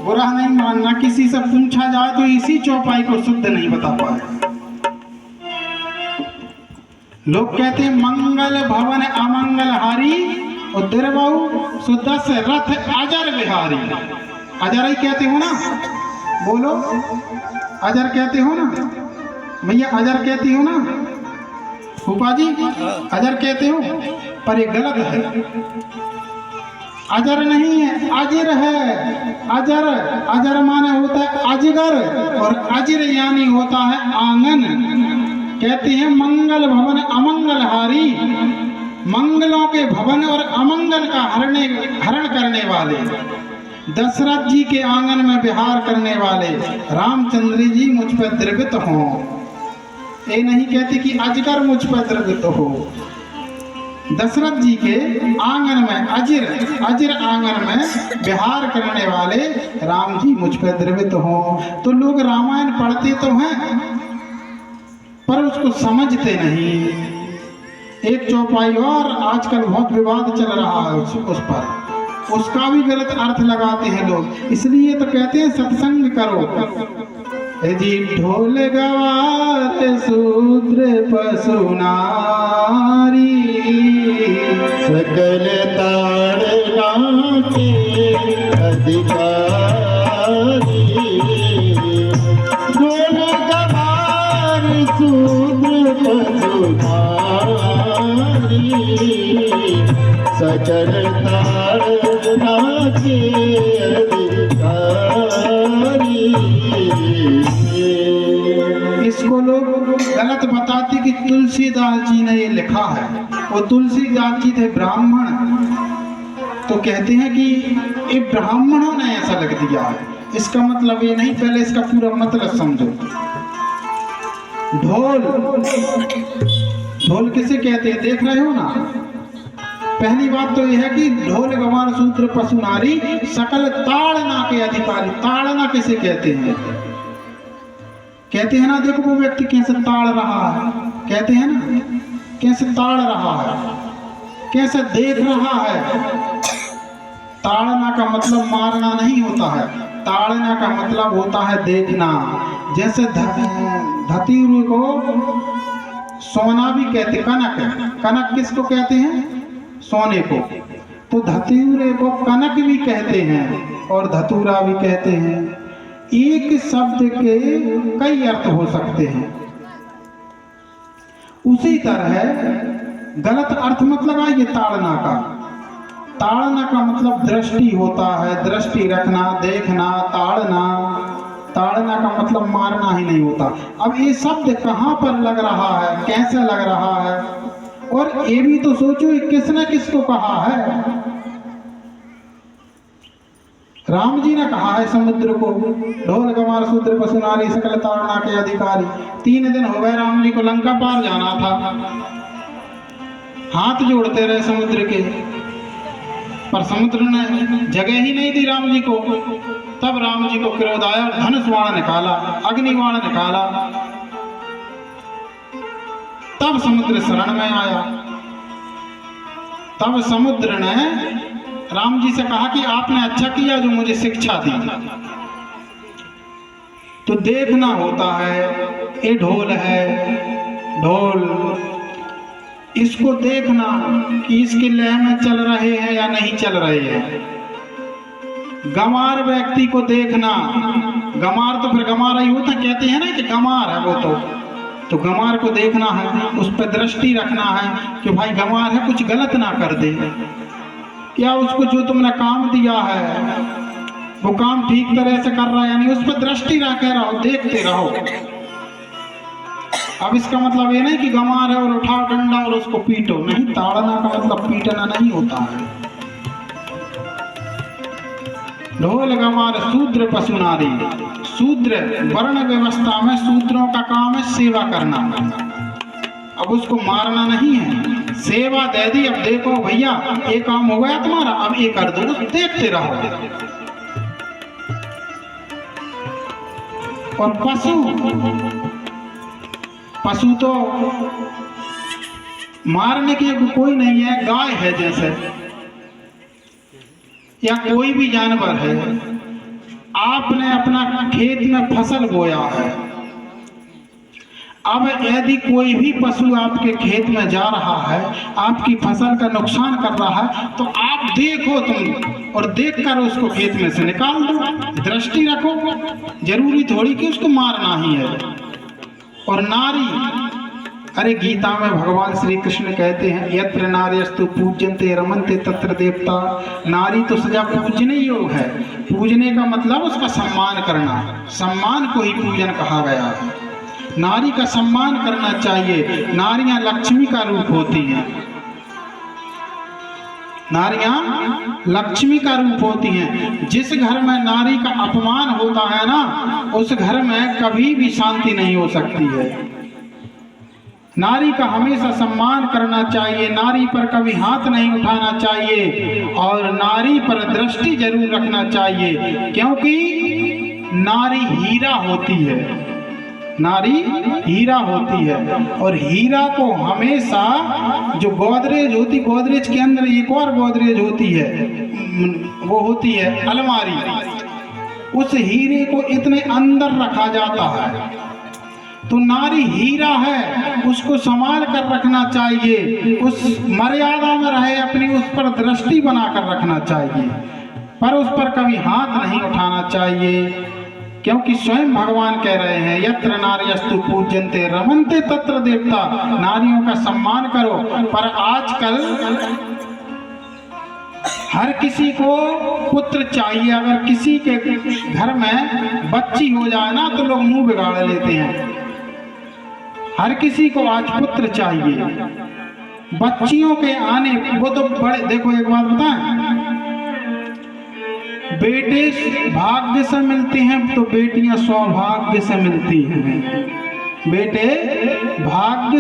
बुरा नहीं मानना, किसी से पूछा जाए तो इसी चौपाई को शुद्ध नहीं बता पाए। लोग कहते हैं मंगल भवन अमंगल हारी और दिरबाऊ सो दशरथ अजर बिहारी। अजर ही कहते हो ना, बोलो अजर कहते हो ना भैया, अजर कहती हो ना फूफा जी, अजर कहते हो, पर ये गलत है। अजर नहीं है, अजर है। अजर अजर माने होता है अजगर, और अजर यानी होता है आंगन। कहते हैं मंगल भवन अमंगल हारी, मंगलों के भवन और अमंगल का हरण करने वाले, दशरथ जी के आंगन में विहार करने वाले रामचंद्र जी मुझ पर द्रवित हों। ये नहीं कहती कि अजगर मुझ पर द्रवित हो। दशरथ जी के आंगन में अजर आंगन में विहार करने वाले राम जी मुझ पर द्रवित हों। तो लोग रामायण पढ़ते तो हैं पर उसको समझते नहीं। एक चौपाई और आजकल बहुत विवाद चल रहा है उस पर, उसका भी गलत अर्थ लगाते हैं लोग। इसलिए तो कहते हैं सत्संग करो। जी ढोल गवार शूद्र पशु नारी, सकल ताड़ना के अधिकारी। ढोल गवार शूद्र पशु नारी, सकल ताड़ना के अधिकारी। इसको लोग गलत बताते कि तुलसीदास जी ने ये लिखा है, और तुलसीदास जी थे ब्राह्मण, तो कहते हैं कि ये ब्राह्मणों ने ऐसा लिख दिया है। इसका मतलब ये नहीं, पहले इसका पूरा मतलब समझो। ढोल, ढोल किसे कहते हैं देख रहे हो ना। पहली बात तो यह है कि ढोल गवार शूद्र पशु नारी सकल ताड़ना के अधिकारी। ताड़ना किसे कहते हैं? कहते हैं ना, देखो वो व्यक्ति कैसे ताड़ रहा है, कहते हैं ना कैसे ताड़ रहा है, कैसे देख रहा है। ताड़ना का मतलब मारना नहीं होता है, ताड़ना का मतलब होता है देखना। जैसे धतीरू को सोना भी कहते, कनक, कनक किसको कहते हैं? सोने को। तो धतूरे को कनक भी कहते हैं और धतूरा भी कहते हैं। एक शब्द के कई अर्थ हो सकते हैं। उसी तरह गलत अर्थ मत लगाइए ताड़ना का। ताड़ना का मतलब दृष्टि होता है, दृष्टि रखना, देखना, ताड़ना। ताड़ना का मतलब मारना ही नहीं होता। अब ये शब्द कहाँ पर लग रहा है, कैसे लग रहा है, और ये भी तो सोचो किसने किसको कहा है। राम जी ने कहा है समुद्र को, ढोल गवार शूद्र पशु नारी सकल ताड़ना के अधिकारी। 3 दिन हो गए राम जी को लंका पार जाना था, हाथ जोड़ते रहे समुद्र के, पर समुद्र ने जगह ही नहीं दी राम जी को। तब राम जी को क्रोध आया, धनुष बाण निकाला, अग्निबाण निकाला, तब समुद्र शरण में आया। तब समुद्र ने राम जी से कहा कि आपने अच्छा किया जो मुझे शिक्षा दी। तो देखना होता है, ये ढोल है, ढोल इसको देखना कि इसके लय में चल रहे हैं या नहीं चल रहे हैं। गंवार व्यक्ति को देखना, गंवार तो फिर गंवार ही होता, कहते हैं ना कि गंवार है वो, तो गंवार को देखना है, उस पर दृष्टि रखना है कि भाई गंवार है, कुछ गलत ना कर दे, या उसको जो तुमने काम दिया है वो काम ठीक तरह से कर रहा है, यानी उस पर दृष्टि रखे रहो, देखते रहो। अब इसका मतलब ये नहीं कि गंवार है और उठाओ डंडा और उसको पीटो, नहीं। ताड़ना का मतलब पीटना नहीं होता है। ढोल गंवार शूद्र पशु नारी, शूद्र वर्ण व्यवस्था में शूद्रों का काम है सेवा करना। अब उसको मारना नहीं है, सेवा दे दी। अब देखो भैया एक काम हो गया तुम्हारा, अब ये कर दो, देखते रहो। और पशु, पशु तो मारने की कोई नहीं है, गाय है जैसे, या कोई भी जानवर है, आपने अपना खेत में फसल बोया है, अब यदि कोई भी पशु आपके खेत में जा रहा है, आपकी फसल का नुकसान कर रहा है, तो आप देखो तुम और देखकर उसको खेत में से निकाल दो, दृष्टि रखो। जरूरी थोड़ी कि उसको मारना ही है। और नारी, अरे गीता में भगवान श्री कृष्ण कहते हैं, यत्र नार्यस्तु पूज्यन्ते रमन्ते तत्र देवता। नारी तो सजा पूजने योग है। पूजने का मतलब उसका सम्मान करना, सम्मान को ही पूजन कहा गया है। नारी का सम्मान करना चाहिए। नारियां लक्ष्मी का रूप होती हैं, नारियां लक्ष्मी का रूप होती हैं। जिस घर में नारी का अपमान होता है ना, उस घर में कभी भी शांति नहीं हो सकती है। नारी का हमेशा सम्मान करना चाहिए, नारी पर कभी हाथ नहीं उठाना चाहिए और नारी पर दृष्टि जरूर रखना चाहिए, क्योंकि नारी हीरा होती है, नारी हीरा होती है। और हीरा को हमेशा, जो गोदरेज होती, गोदरेज के अंदर एक और गोदरेज होती है, वो होती है अलमारी, उस हीरे को इतने अंदर रखा जाता है। तो नारी हीरा है, उसको संभाल कर रखना चाहिए, उस मर्यादा में रहे, अपनी उस पर दृष्टि बनाकर रखना चाहिए, पर उस पर कभी हाथ नहीं उठाना चाहिए, क्योंकि स्वयं भगवान कह रहे हैं, यत्र नार्यस्तु पूज्यन्ते रमन्ते तत्र देवता। नारियों का सम्मान करो। पर आजकल हर किसी को पुत्र चाहिए। अगर किसी के घर में बच्ची हो जाए ना, तो लोग मुंह बिगाड़ लेते हैं। हर किसी को आज पुत्र चाहिए। बच्चियों के आने, वो तो बड़े, देखो एक बात बताएं, बेटे भाग्य से मिलते हैं तो बेटियां सौभाग्य से मिलती हैं। बेटे भाग्य